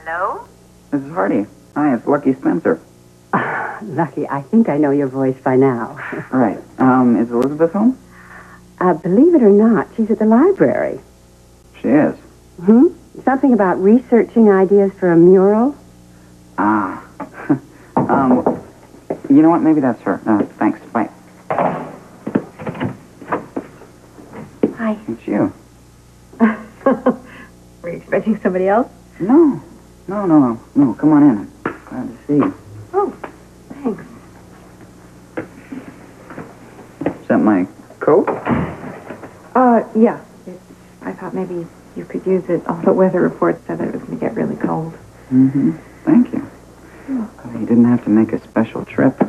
Hello? This is Hardy. Hi, it's Lucky Spencer. Lucky, I think I know your voice by now. Right. Is Elizabeth home? Believe it or not, she's at the library. She is. Something about researching ideas for a mural? Ah. You know what? Maybe that's her. Thanks. Bye. Hi. It's you. Were you expecting somebody else? No. No. Come on in. Glad to see you. Oh, thanks. Is that my coat? Yeah. I thought maybe you could use it. All the weather reports said that it was going to get really cold. Mm-hmm. Thank you. You didn't have to make a special trip.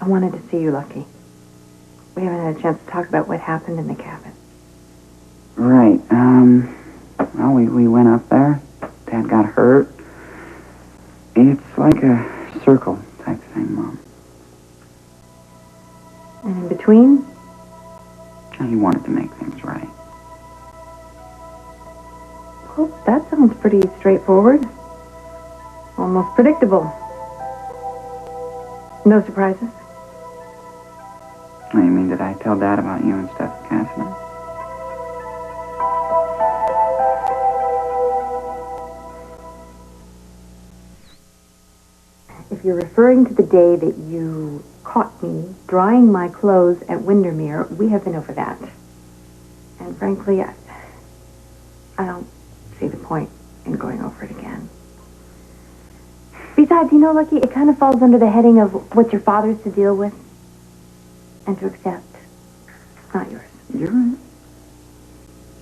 I wanted to see you, Lucky. We haven't had a chance to talk about what happened in the cabin. Right. Well, we went up there. Dad got hurt. It's like a circle type thing, Mom. And in between? He wanted to make things right. Well, that sounds pretty straightforward. Almost predictable. No surprises? Oh, you mean, did I tell Dad about you and Steph Cassidy? If you're referring to the day that you caught me drying my clothes at Windermere, we have been over that. And frankly, I don't see the point in going over it again. Besides, you know, Lucky, it kind of falls under the heading of what's your father's to deal with and to accept. It's not yours. You're right.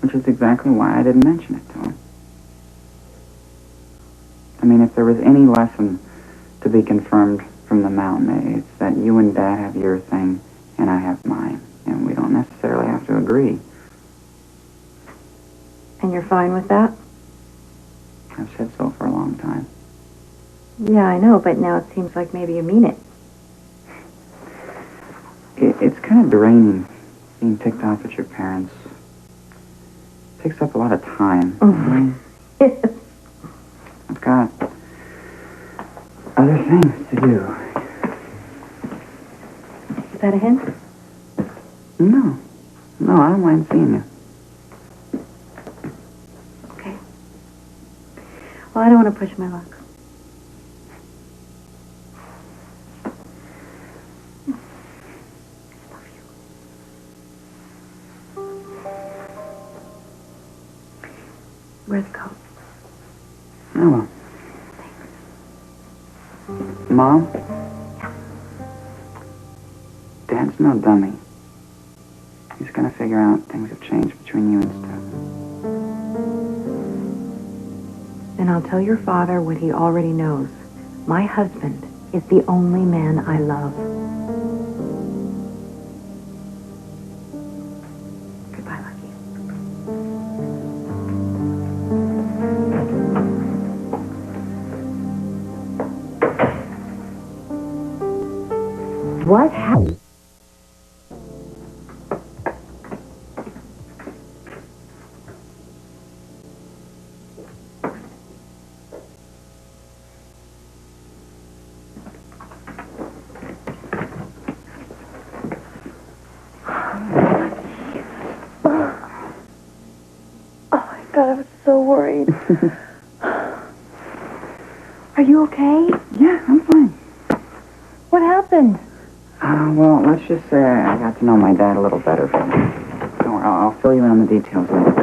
Which is exactly why I didn't mention it to him. I mean, if there was any lesson to be confirmed from the mountain, it's that you and Dad have your thing and I have mine. And we don't necessarily have to agree. And you're fine with that? I've said so for a long time. Yeah, I know, but now it seems like maybe you mean it. It's kind of draining being ticked off at your parents. It takes up a lot of time. I've got other things to do. Is that a hint? No, I don't mind seeing you. Okay. Well, I don't want to push my luck. Where's the coat? Oh, well. Mom? Yeah. Dad's no dummy. He's gonna figure out things have changed between you and Steph. Then I'll tell your father what he already knows. My husband is the only man I love. Goodbye, Lucky. What happened? God, I was so worried. Are you okay? Yeah, I'm fine. What happened? Well, let's just say I got to know my dad a little better. Don't worry, I'll fill you in on the details later.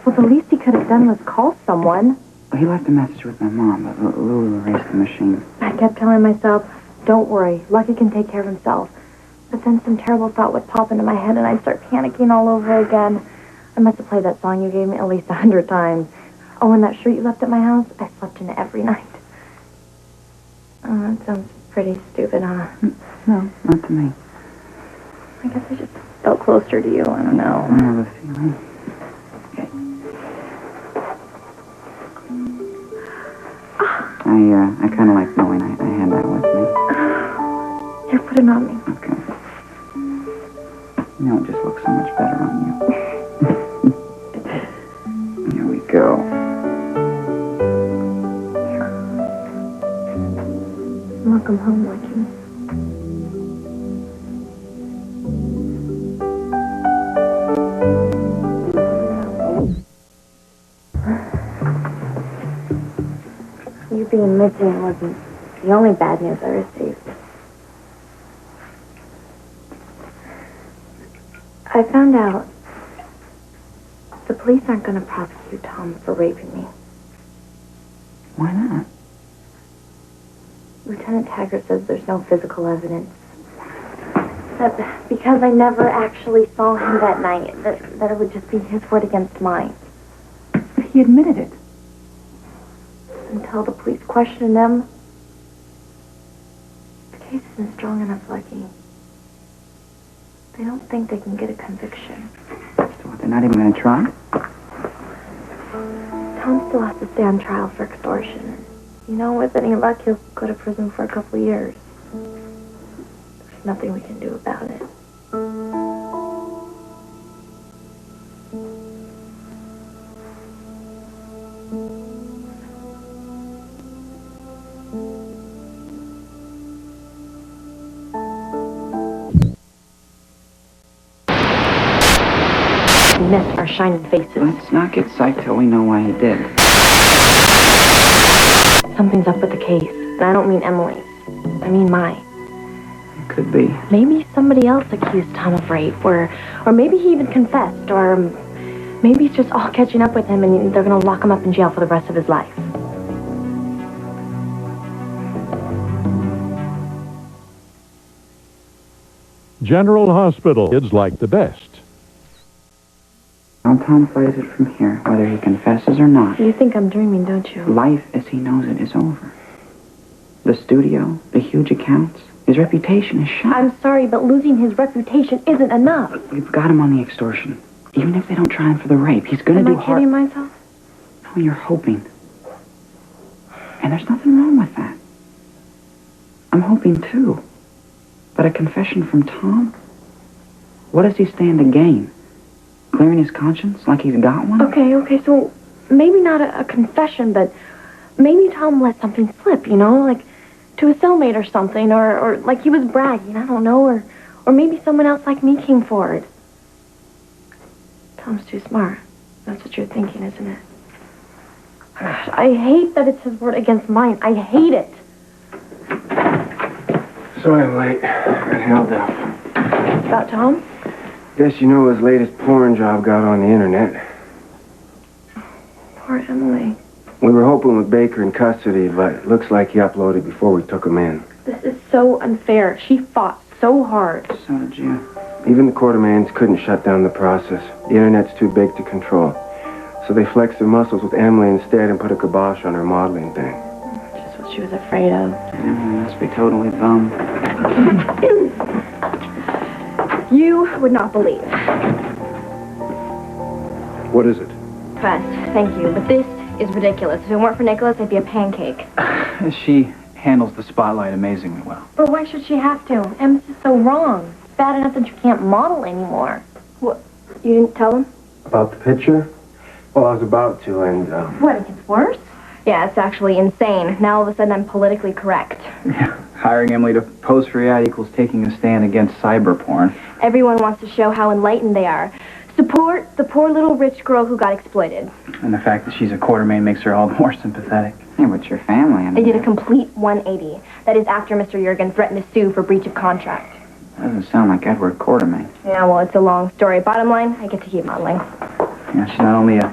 Well, the least he could have done was call someone. He left a message with my mom, but Lulu erased the machine. I kept telling myself, don't worry, Lucky can take care of himself. But then some terrible thought would pop into my head and I'd start panicking all over again. I must have played that song you gave me at least 100 times. Oh, and that shirt you left at my house, I slept in it every night. Oh, that sounds pretty stupid, huh? No, not to me. I guess I just felt closer to you. I don't know. I have a feeling. Okay. I kind of like knowing I had that with me. Here, put it on me. Okay. You know, it just looks so much better on you. Here we go. Welcome home, Lucky. You being missing wasn't the only bad news I received. I found out the police aren't going to prosecute Tom for raping me. Why not? Lieutenant Taggart says there's no physical evidence. That because I never actually saw him that night, that it would just be his word against mine. But he admitted it. Until the police question him, the case isn't strong enough, Lucky. They don't think they can get a conviction. So what, they're not even going to try? Tom still has to stay on trial for extortion. You know, with any luck, he'll go to prison for a couple of years. There's nothing we can do about it. We missed our shining faces. Let's not get psyched till we know why he did. Something's up with the case. And I don't mean Emily's. I mean mine. It could be. Maybe somebody else accused Tom of rape, or maybe he even confessed, or maybe it's just all catching up with him and they're going to lock him up in jail for the rest of his life. General Hospital. Kids like the best. How Tom plays it from here, whether he confesses or not. You think I'm dreaming, don't you? Life as he knows it is over. The studio, the huge accounts, his reputation is shot. I'm sorry, but losing his reputation isn't enough. We've got him on the extortion. Even if they don't try him for the rape, he's gonna do Am I hard. kidding myself? No, you're hoping. And there's nothing wrong with that. I'm hoping too. But a confession from Tom? What does he stand to gain? Clearing his conscience like he's got one? Okay, so maybe not a confession, but maybe Tom let something slip, you know, like to a cellmate or something, or like he was bragging, I don't know, or maybe someone else like me came forward. Tom's too smart. That's what you're thinking, isn't it? Gosh, I hate that it's his word against mine. I hate it. Sorry I'm late. Got held up. About Tom? Guess you know his latest porn job got on the internet. Poor Emily. We were hoping with Baker in custody, but it looks like he uploaded before we took him in. This is so unfair. She fought so hard. So did you. Even the quartermains couldn't shut down the process. The internet's too big to control. So they flexed their muscles with Emily instead and put a kibosh on her modeling thing. Just what she was afraid of. Emily must be totally bummed. You would not believe. What is it? Fast, thank you. But this is ridiculous. If it weren't for Nicholas, I'd be a pancake. She handles the spotlight amazingly well. But why should she have to? Em's is so wrong. It's bad enough that you can't model anymore. What? You didn't tell him? About the picture? Well, I was about to, and, What, it gets worse? Yeah, it's actually insane. Now all of a sudden I'm politically correct. Yeah, hiring Emily to pose for your ad equals taking a stand against cyber porn. Everyone wants to show how enlightened they are. Support the poor little rich girl who got exploited. And the fact that she's a quartermain makes her all the more sympathetic. Yeah, but your family, I mean... They did a complete 180. That is after Mr. Jurgen threatened to sue for breach of contract. Doesn't sound like Edward Quartermain. Yeah, well, it's a long story. Bottom line, I get to keep modeling. Yeah, she's not only a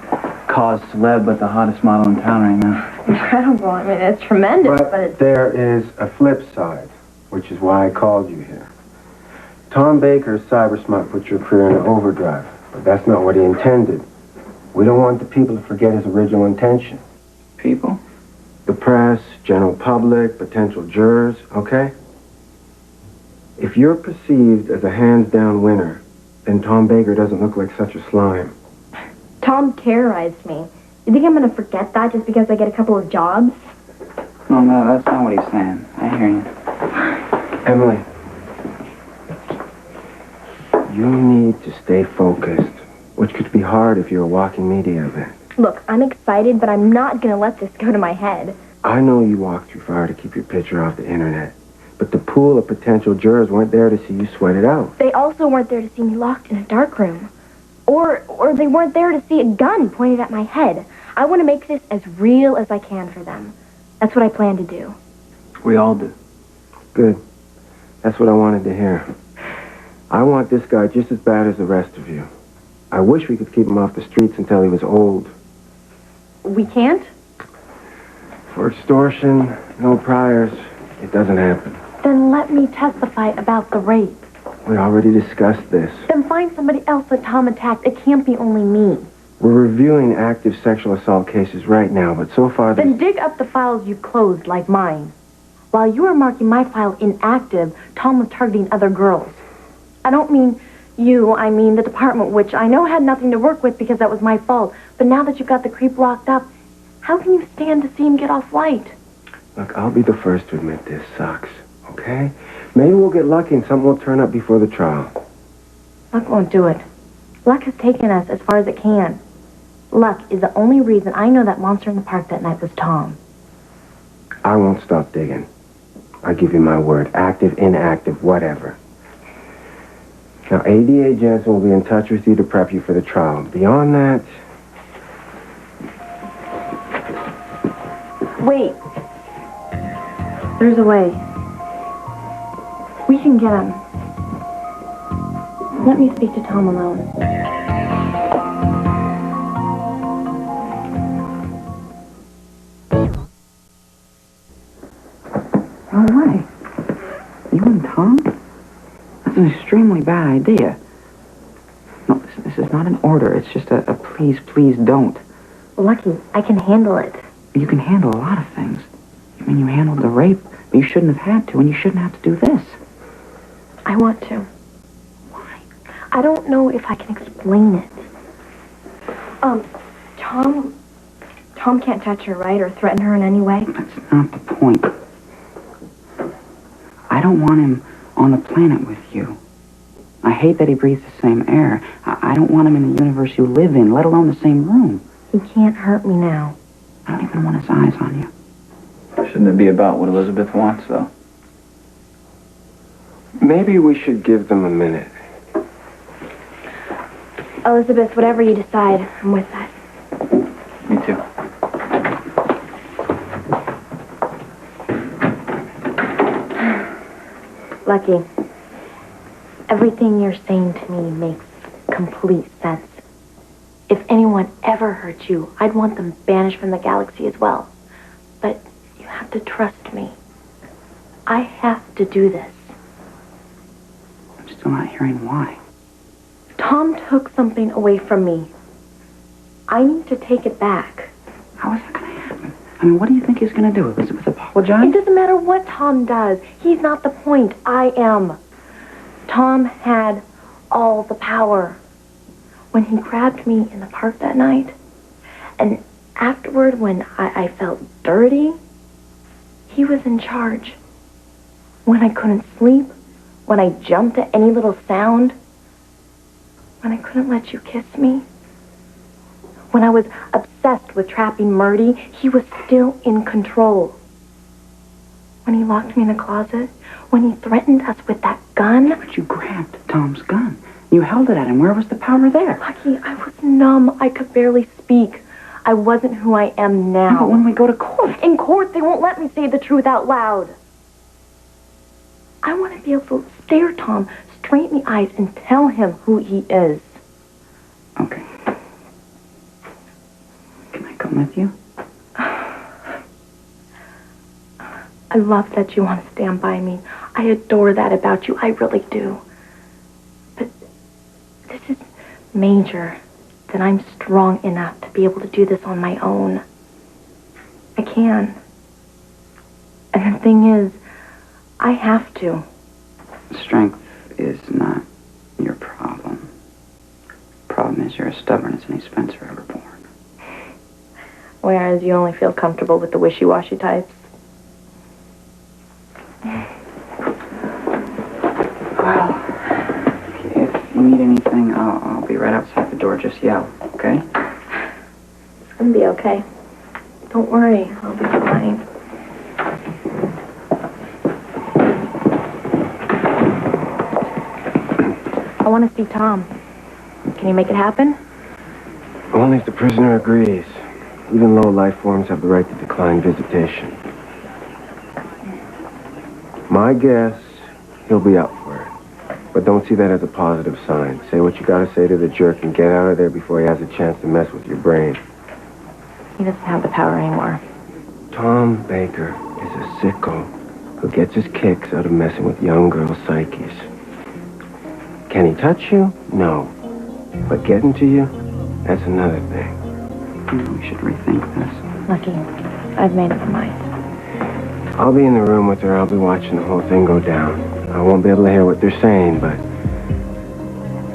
cause celeb, but the hottest model in town right now. Incredible. I mean, it's tremendous, but it's... there is a flip side, which is why I called you here. Tom Baker's cyber smut put your career in overdrive, but that's not what he intended. We don't want the people to forget his original intention. People? The press, general public, potential jurors, okay? If you're perceived as a hands-down winner, then Tom Baker doesn't look like such a slime. Tom terrorized me. You think I'm going to forget that just because I get a couple of jobs? No, that's not what he's saying. I hear you. Emily, you need to stay focused, which could be hard if you're a walking media event. Look, I'm excited, but I'm not going to let this go to my head. I know you walked through fire to keep your picture off the internet, But the pool of potential jurors weren't there to see you sweat it out. They also weren't there to see me locked in a dark room. Or they weren't there to see a gun pointed at my head. I want to make this as real as I can for them. That's what I plan to do. We all do. Good. That's what I wanted to hear. I want this guy just as bad as the rest of you. I wish we could keep him off the streets until he was old. We can't? For extortion, no priors, it doesn't happen. Then let me testify about the rape. We already discussed this. Then find somebody else that Tom attacked. It can't be only me. We're reviewing active sexual assault cases right now, but so far Then dig up the files you closed, like mine. While you were marking my file inactive, Tom was targeting other girls. I don't mean you, I mean the department, which I know had nothing to work with because that was my fault. But now that you've got the creep locked up, how can you stand to see him get off light? Look, I'll be the first to admit this sucks, okay? Maybe we'll get lucky and something will turn up before the trial. Luck won't do it. Luck has taken us as far as it can. Luck is the only reason I know that monster in the park that night was Tom. I won't stop digging. I give you my word. Active, inactive, whatever. Now, ADA Jensen will be in touch with you to prep you for the trial. Beyond that... Wait. There's a way. We can get him. Let me speak to Tom alone. No way. You and Tom? That's an extremely bad idea. No, this is not an order. It's just a please, please don't. Lucky, I can handle it. You can handle a lot of things. I mean, you handled the rape, but you shouldn't have had to, and you shouldn't have to do this. I want to. Why? I don't know if I can explain it. Tom can't touch her, right? Or threaten her in any way? That's not the point. I don't want him on the planet with you. I hate that he breathes the same air. I don't want him in the universe you live in, let alone the same room. He can't hurt me now. I don't even want his eyes on you. Shouldn't it be about what Elizabeth wants, though? Maybe we should give them a minute. Elizabeth, whatever you decide, I'm with that. Me too. Lucky, everything you're saying to me makes complete sense. If anyone ever hurt you, I'd want them banished from the galaxy as well. But you have to trust me. I have to do this. I'm still not hearing why. Tom took something away from me. I need to take it back. How is that going to happen? I mean, what do you think he's going to do? Elizabeth apologize? It doesn't matter what Tom does. He's not the point. I am. Tom had all the power. When he grabbed me in the park that night, and afterward when I felt dirty, he was in charge. When I couldn't sleep, when I jumped at any little sound, when I couldn't let you kiss me, when I was obsessed with trapping Murdy, he was still in control. When he locked me in a closet, when he threatened us with that gun. But you grabbed Tom's gun. You held it at him. Where was the power there? Lucky, I was numb. I could barely speak. I wasn't who I am now. But when we go to court... In court, they won't let me say the truth out loud. I want to be able to stare Tom straight in the eyes and tell him who he is. Okay. Can I come with you? I love that you want to stand by me. I adore that about you. I really do. But this is major, that I'm strong enough to be able to do this on my own. I can. And the thing is, I have to. Strength is not your problem. Problem is you're as stubborn as any Spencer ever born. Whereas you only feel comfortable with the wishy-washy types. Well, if you need anything, I'll be right outside the door. Just yell, okay? It's gonna be okay. Don't worry, I'll be fine. want to see Tom. Can you make it happen? Only if the prisoner agrees. Even low life forms have the right to decline visitation. My guess, he'll be up for it. But don't see that as a positive sign. Say what you gotta say to the jerk and get out of there before he has a chance to mess with your brain. He doesn't have the power anymore. Tom Baker is a sicko who gets his kicks out of messing with young girls' psyches. Can he touch you? No. But getting to you? That's another thing. We should rethink this. Lucky, I've made up my mind. I'll be in the room with her. I'll be watching the whole thing go down. I won't be able to hear what they're saying, but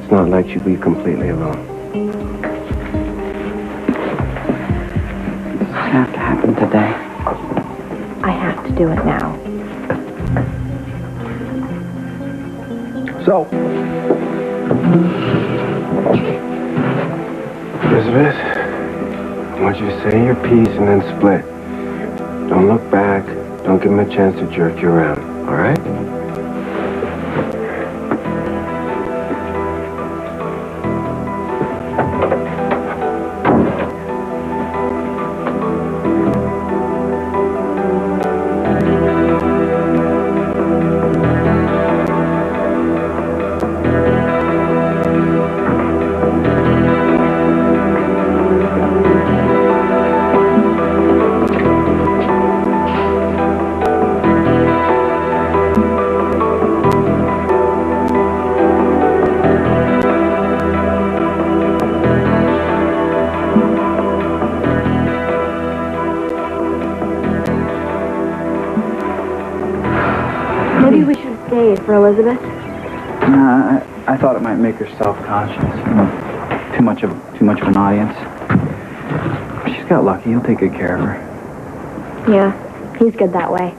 it's not like she'll be completely alone. This doesn't have to happen today. I have to do it now. So, Elizabeth, I want you to say your piece and then split. Don't look back. Don't give him a chance to jerk you around, all right? Maybe we should stay for Elizabeth. I thought it might make her self-conscious. Too much of an audience. She's got Lucky. He'll take good care of her. Yeah, he's good that way.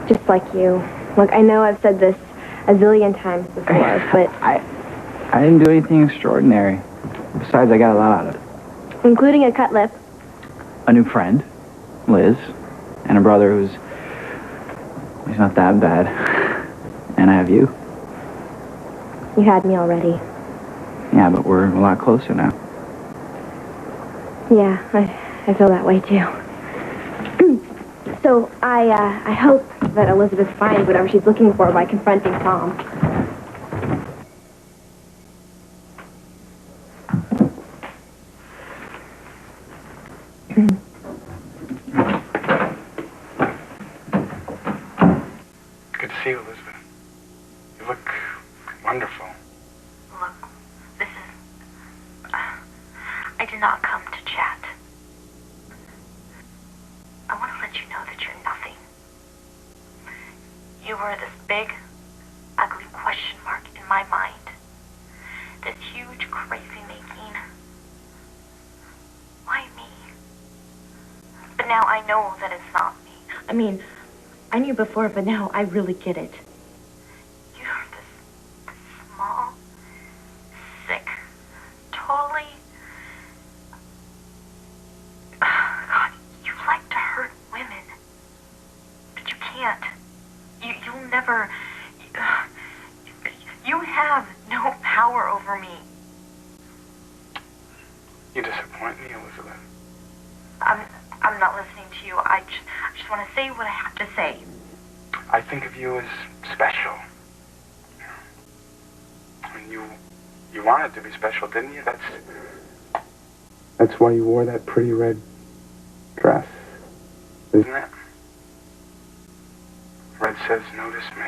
Just like you. Look, I know I've said this a zillion times before, but... I didn't do anything extraordinary. Besides, I got a lot out of it. Including a cut lip. A new friend, Liz, and a brother he's not that bad. And I have you. You had me already. Yeah, but we're a lot closer now. Yeah, I feel that way too. So I hope that Elizabeth finds whatever she's looking for by confronting Tom. Good to see you, Elizabeth. You look wonderful. Look, this is... I did not come to chat. I want to let you know that you're nothing. You were this big, ugly question mark in my mind. This huge, crazy-making... Why me? But now I know that it's not me. I mean, I knew before, but now I really get it. You're this small, sick, totally... God, you like to hurt women. But you can't. You'll never... You have no power over me. You disappoint me, Elizabeth. I'm not listening to you. I just want to say what I have to say. I think of you as special. I mean, you wanted to be special, didn't you? That's why you wore that pretty red dress, isn't it? Red says, notice me.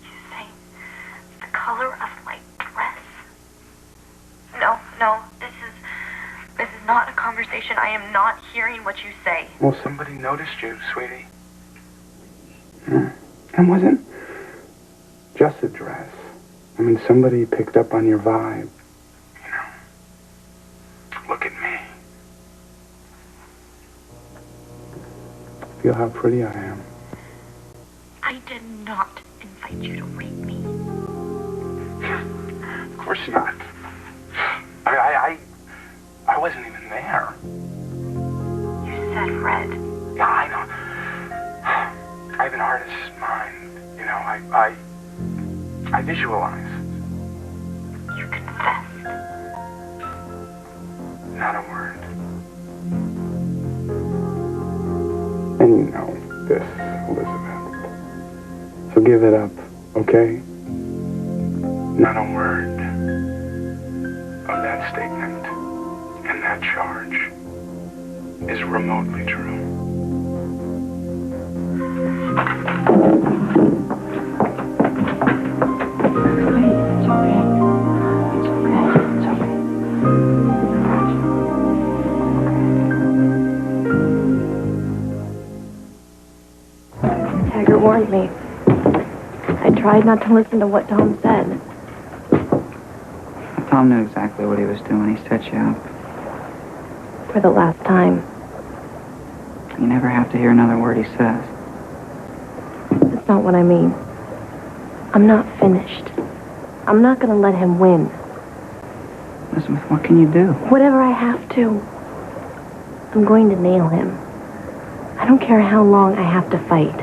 You say the color of my dress? No, this is not a conversation. I am not hearing what you say. Well, somebody noticed you, sweetie. It wasn't just a dress. I mean, somebody picked up on your vibe. You know, look at me. Feel how pretty I am. I did not invite you to rape me. Of course not. I wasn't even there. You said red. Yeah, I know. I have an artist's mind. You know, best. Not a word. And you know this, Elizabeth. So give it up, okay? Not a word of that statement and that charge is remotely true. Taggart warned me. I tried not to listen to what Tom said. Tom knew exactly what he was doing. He set you up. For the last time. You never have to hear another word he says. That's not what I mean. I'm not finished. I'm not going to let him win. Elizabeth, what can you do? Whatever I have to. I'm going to nail him. I don't care how long I have to fight.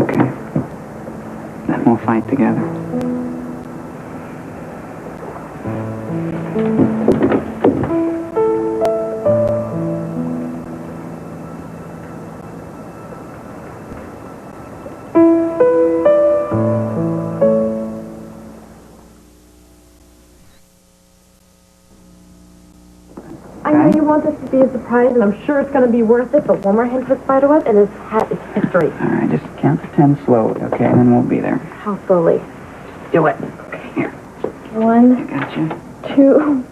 Okay. Then we'll fight together. I know you want this to be a surprise, and I'm sure it's going to be worth it, but one more hint for Spiderweb, and his hat is history. All right, just count to 10 slowly, okay? And then we'll be there. How slowly? Do it. Okay, here. 1, I got you. 2,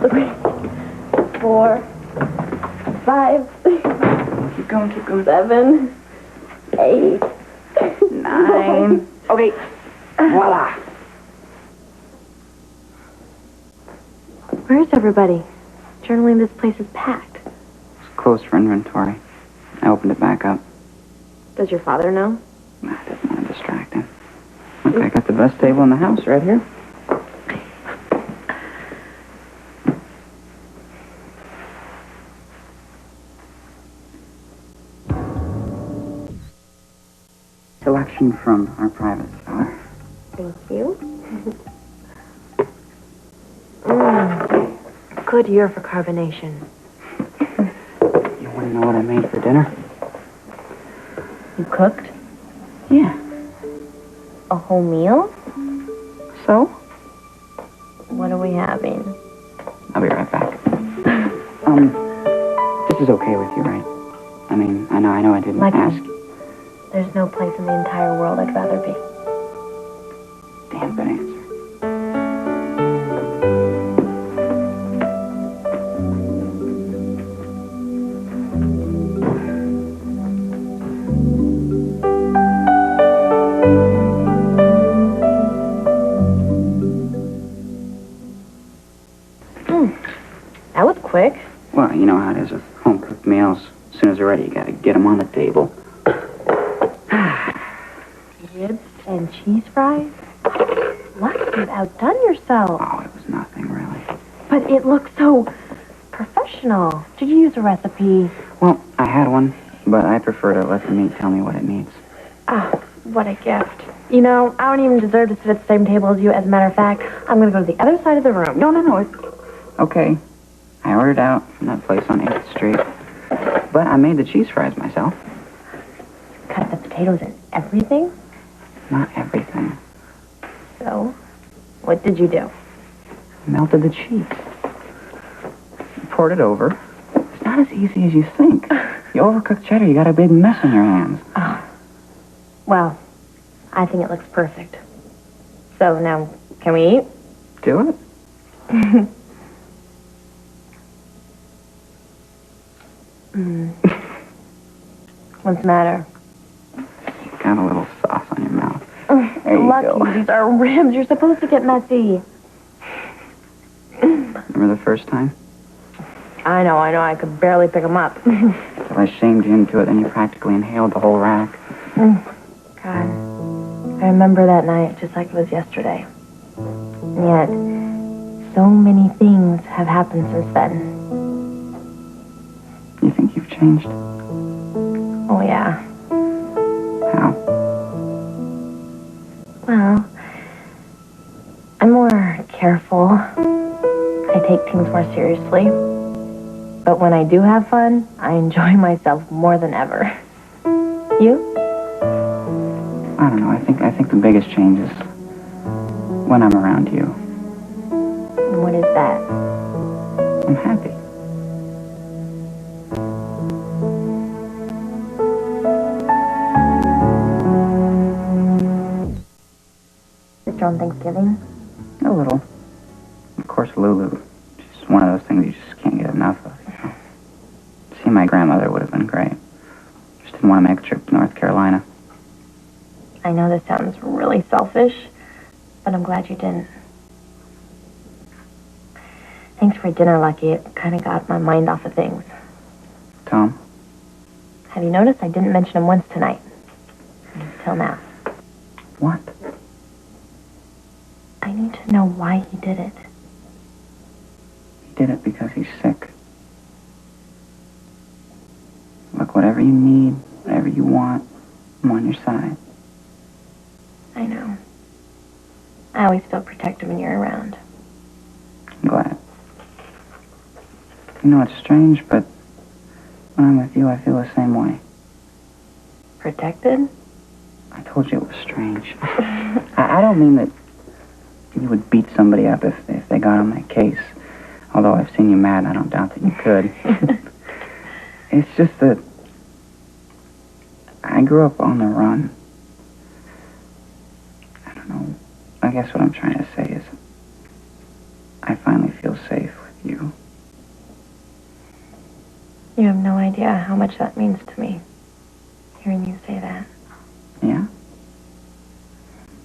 3, 4, 5, Keep going, keep going. 7, 8, 9. Okay. Voila. Where's everybody? Generally, this place is packed. It's closed for inventory. I opened it back up. Does your father know? I didn't want to distract him. Okay, I got the best table in the house right here. Selection from our private cellar. Thank you. Good year for carbonation. You want to know what I made for dinner? You cooked? Yeah. A whole meal? So? What are we having? I'll be right back. This is okay with you, right? I mean, I know I didn't ask. There's no place in the entire world I'd rather be. Damn good answer. That was quick. Well, you know how it is with home-cooked meals. As soon as they're ready, you gotta get them on the table. Ribs and cheese fries? Lucky, you've outdone yourself. Oh, it was nothing, really. But it looks so professional. Did you use a recipe? Well, I had one, but I prefer to let the meat tell me what it needs. Ah, what a gift. You know, I don't even deserve to sit at the same table as you. As a matter of fact, I'm going to go to the other side of the room. No, it's... Okay. I ordered out from that place on 8th Street. But I made the cheese fries myself. Cut the potatoes and everything? Not everything. So, what did you do? Melted the cheese. Poured it over. It's not as easy as you think. You overcook cheddar, you got a big mess on your hands. Oh. Well, I think it looks perfect. So now, can we eat? Do it. What's the matter? You got a little sauce on your mouth. There you Lucky, go. these are ribs. You're supposed to get messy. Remember the first time? I know. I could barely pick them up. Till I shamed you into it, and you practically inhaled the whole rack. God, I remember that night just like it was yesterday. And yet, so many things have happened since then. You think you've changed? Oh, yeah. How? careful. I take things more seriously. But when I do have fun, I enjoy myself more than ever. You? I don't know. I think the biggest change is when I'm around you. What is that? I'm happy. Sister on Thanksgiving? A little. Of course, Lulu. She's one of those things you just can't get enough of, you know. Seeing my grandmother would have been great. Just didn't want to make a trip to North Carolina. I know this sounds really selfish, but I'm glad you didn't. Thanks for dinner, Lucky. It kind of got my mind off of things. Tom? Have you noticed I didn't mention him once tonight? Till now. What? I need to know why he did it. He did it because he's sick. Look, whatever you need, whatever you want, I'm on your side. I know. I always feel protective when you're around. I'm glad. You know, it's strange, but when I'm with you, I feel the same way. Protected? I told you it was strange. I don't mean that you would beat somebody up if they got on my case. Although I've seen you mad, and I don't doubt that you could. It's just that I grew up on the run. I don't know. I guess what I'm trying to say is I finally feel safe with you. You have no idea how much that means to me, hearing you say that. Yeah?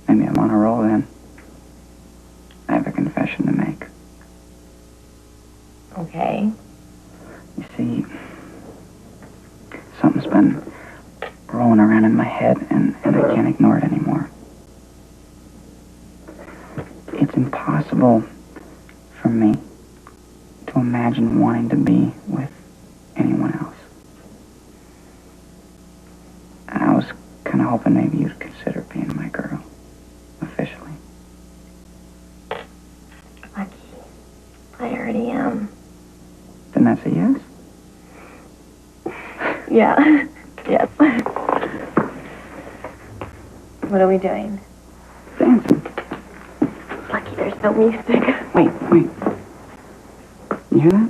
Maybe I'm on a roll then. I have a confession to make. Okay. You see, something's been rolling around in my head, and I can't ignore it anymore. It's impossible for me to imagine wanting to be with anyone else. And I was kind of hoping maybe you'd consider being my girl, officially. Lucky. I already am. Then that's a yes? Yeah. Yes. What are we doing? Dancing. Lucky, there's no music. Wait. You hear that?